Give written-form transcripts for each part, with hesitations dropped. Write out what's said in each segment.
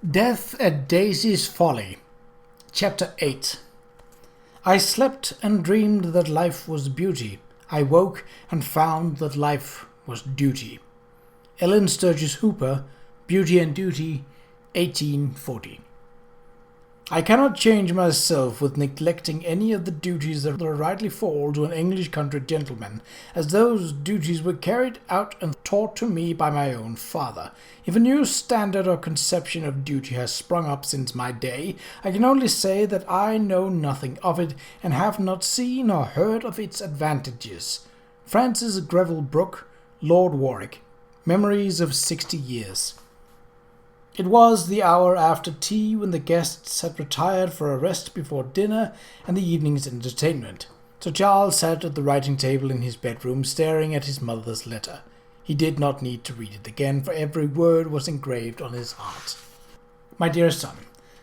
Death at Daisy's Folly, Chapter 8. I slept and dreamed that life was beauty. I woke and found that life was duty. Ellen Sturgis Hooper, Beauty and Duty, 1840. I cannot change myself with neglecting any of the duties that rightly fall to an English country gentleman, as those duties were carried out and taught to me by my own father. If a new standard or conception of duty has sprung up since my day, I can only say that I know nothing of it, and have not seen or heard of its advantages. Francis Greville Brooke, Lord Warwick. Memories of 60 Years. It was the hour after tea, when the guests had retired for a rest before dinner and the evening's entertainment. Sir Charles sat at the writing table in his bedroom, staring at his mother's letter. He did not need to read it again, for every word was engraved on his heart. My dear son,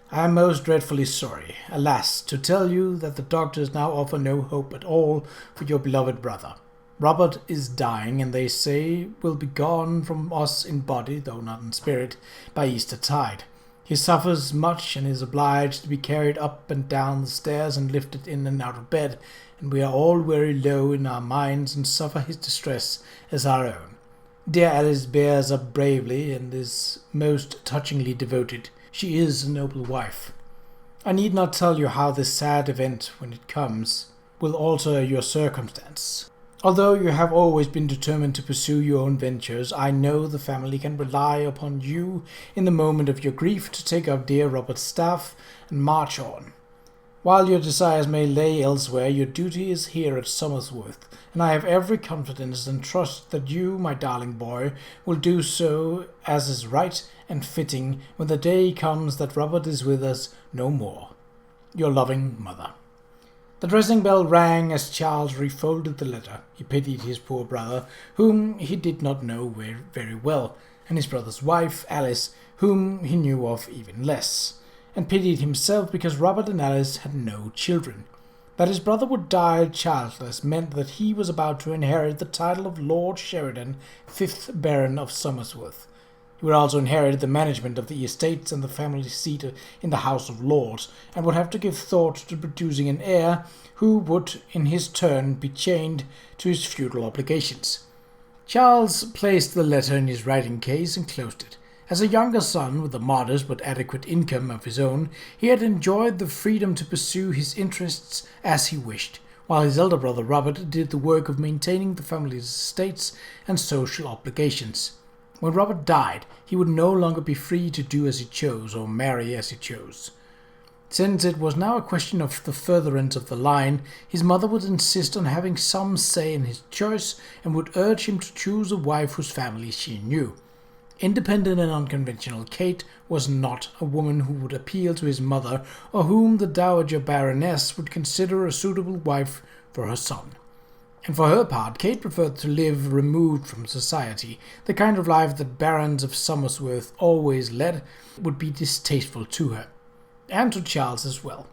I am most dreadfully sorry, alas, to tell you that the doctors now offer no hope at all for your beloved brother. Robert is dying, and they say will be gone from us in body, though not in spirit, by Easter tide. He suffers much, and is obliged to be carried up and down the stairs and lifted in and out of bed, and we are all very low in our minds and suffer his distress as our own. Dear Alice bears up bravely and is most touchingly devoted. She is a noble wife. I need not tell you how this sad event, when it comes, will alter your circumstance. Although you have always been determined to pursue your own ventures, I know the family can rely upon you in the moment of your grief to take up dear Robert's staff and march on. While your desires may lay elsewhere, your duty is here at Somersworth, and I have every confidence and trust that you, my darling boy, will do so as is right and fitting when the day comes that Robert is with us no more. Your loving mother. The dressing bell rang as Charles refolded the letter. He pitied his poor brother, whom he did not know very well, and his brother's wife, Alice, whom he knew of even less, and pitied himself because Robert and Alice had no children. That his brother would die childless meant that he was about to inherit the title of Lord Sheridan, 5th Baron of Somersworth. He would also inherit the management of the estates and the family seat in the House of Lords, and would have to give thought to producing an heir who would in his turn be chained to his feudal obligations. Charles placed the letter in his writing case and closed it. As a younger son with a modest but adequate income of his own, he had enjoyed the freedom to pursue his interests as he wished, while his elder brother Robert did the work of maintaining the family's estates and social obligations. When Robert died, he would no longer be free to do as he chose or marry as he chose. Since it was now a question of the furtherance of the line, his mother would insist on having some say in his choice, and would urge him to choose a wife whose family she knew. Independent and unconventional Kate was not a woman who would appeal to his mother, or whom the Dowager Baroness would consider a suitable wife for her son. And for her part, Kate preferred to live removed from society. The kind of life that barons of Somersworth always led would be distasteful to her, and to Charles as well.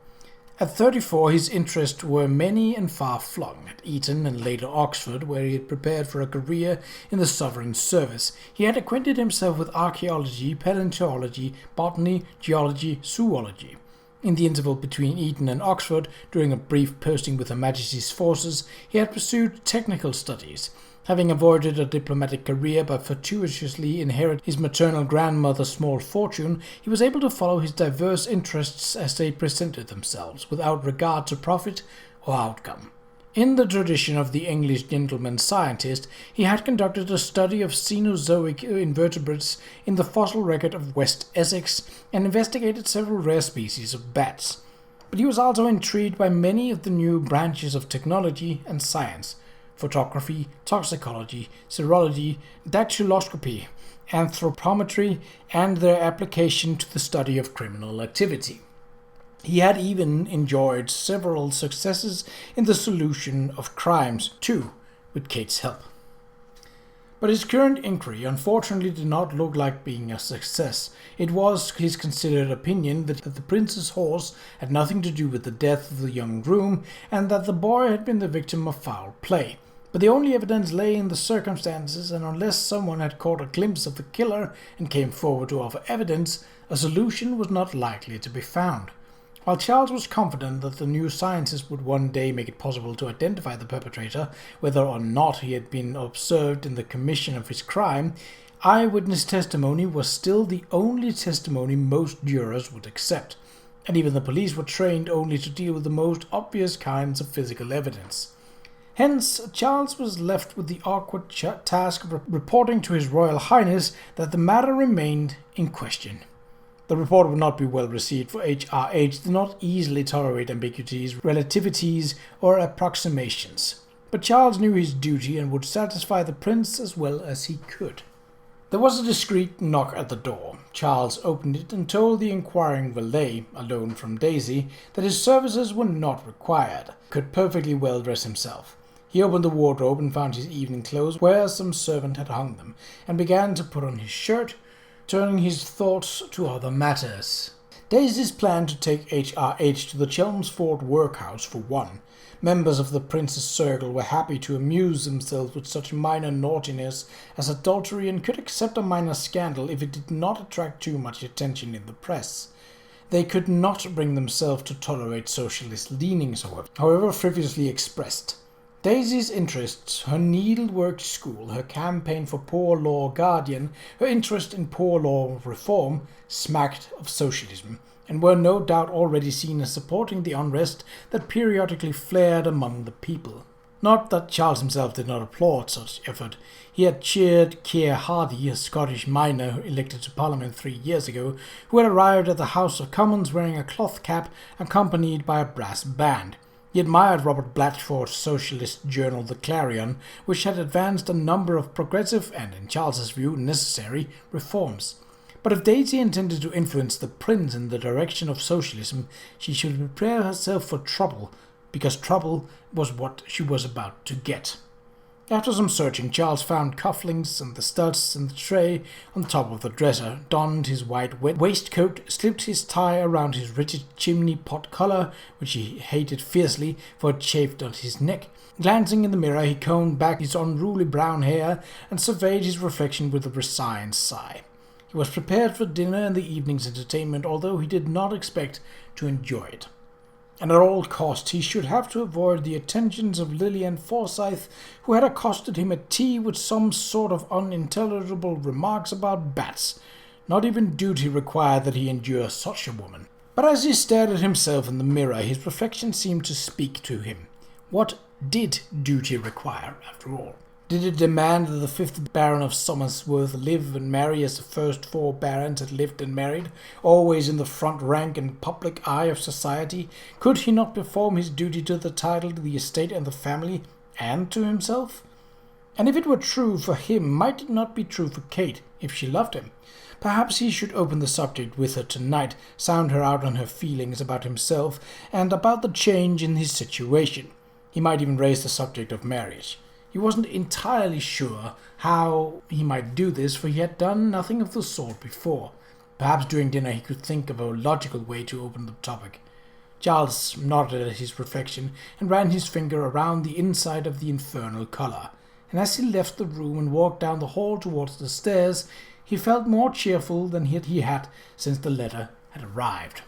At 34, his interests were many and far-flung. At Eton and later Oxford, where he had prepared for a career in the sovereign's service, he had acquainted himself with archaeology, paleontology, botany, geology, zoology. In the interval between Eton and Oxford, during a brief posting with Her Majesty's forces, he had pursued technical studies. Having avoided a diplomatic career but fortuitously inherited his maternal grandmother's small fortune, he was able to follow his diverse interests as they presented themselves, without regard to profit or outcome. In the tradition of the English gentleman scientist, he had conducted a study of Cenozoic invertebrates in the fossil record of West Essex and investigated several rare species of bats. But he was also intrigued by many of the new branches of technology and science: photography, toxicology, serology, dactyloscopy, anthropometry, and their application to the study of criminal activity. He had even enjoyed several successes in the solution of crimes, too, with Kate's help. But his current inquiry unfortunately did not look like being a success. It was his considered opinion that the prince's horse had nothing to do with the death of the young groom, and that the boy had been the victim of foul play. But the only evidence lay in the circumstances, and unless someone had caught a glimpse of the killer and came forward to offer evidence, a solution was not likely to be found. While Charles was confident that the new sciences would one day make it possible to identify the perpetrator, whether or not he had been observed in the commission of his crime, eyewitness testimony was still the only testimony most jurors would accept, and even the police were trained only to deal with the most obvious kinds of physical evidence. Hence, Charles was left with the awkward task of reporting to His Royal Highness that the matter remained in question. The report would not be well received, for Qa'Rajh did not easily tolerate ambiguities, relativities, or approximations. But Charles knew his duty and would satisfy the prince as well as he could. There was a discreet knock at the door. Charles opened it and told the inquiring valet, alone from Daisy, that his services were not required, could perfectly well dress himself. He opened the wardrobe and found his evening clothes where some servant had hung them, and began to put on his shirt, turning his thoughts to other matters. Daisy's plan to take Qa'Rajh to the Chelmsford workhouse for one. Members of the prince's circle were happy to amuse themselves with such minor naughtiness as adultery and could accept a minor scandal if it did not attract too much attention in the press. They could not bring themselves to tolerate socialist leanings, however frivolously expressed. Daisy's interests, her needlework school, her campaign for Poor Law Guardian, her interest in poor law reform, smacked of socialism, and were no doubt already seen as supporting the unrest that periodically flared among the people. Not that Charles himself did not applaud such effort. He had cheered Keir Hardie, a Scottish miner elected to Parliament 3 years ago, who had arrived at the House of Commons wearing a cloth cap accompanied by a brass band. He admired Robert Blatchford's socialist journal The Clarion, which had advanced a number of progressive and, in Charles's view, necessary reforms. But if Daisy intended to influence the prince in the direction of socialism, she should prepare herself for trouble, because trouble was what she was about to get. After some searching, Charles found cufflinks and the studs in the tray on top of the dresser, donned his white waistcoat, slipped his tie around his rigid chimney pot collar, which he hated fiercely, for it chafed at his neck. Glancing in the mirror, he combed back his unruly brown hair and surveyed his reflection with a resigned sigh. He was prepared for dinner and the evening's entertainment, although he did not expect to enjoy it. And at all costs he should have to avoid the attentions of Lillian Forsyth, who had accosted him at tea with some sort of unintelligible remarks about bats. Not even duty required that he endure such a woman. But as he stared at himself in the mirror, his reflection seemed to speak to him. What did duty require, after all? Did it demand that the 5th Baron of Somersworth live and marry as the first 4 barons had lived and married, always in the front rank and public eye of society? Could he not perform his duty to the title, to the estate and the family, and to himself? And if it were true for him, might it not be true for Kate, if she loved him? Perhaps he should open the subject with her tonight, sound her out on her feelings about himself, and about the change in his situation. He might even raise the subject of marriage. He wasn't entirely sure how he might do this, for he had done nothing of the sort before. Perhaps during dinner he could think of a logical way to open the topic. Charles nodded at his reflection and ran his finger around the inside of the infernal collar, and as he left the room and walked down the hall towards the stairs, he felt more cheerful than he had since the letter had arrived.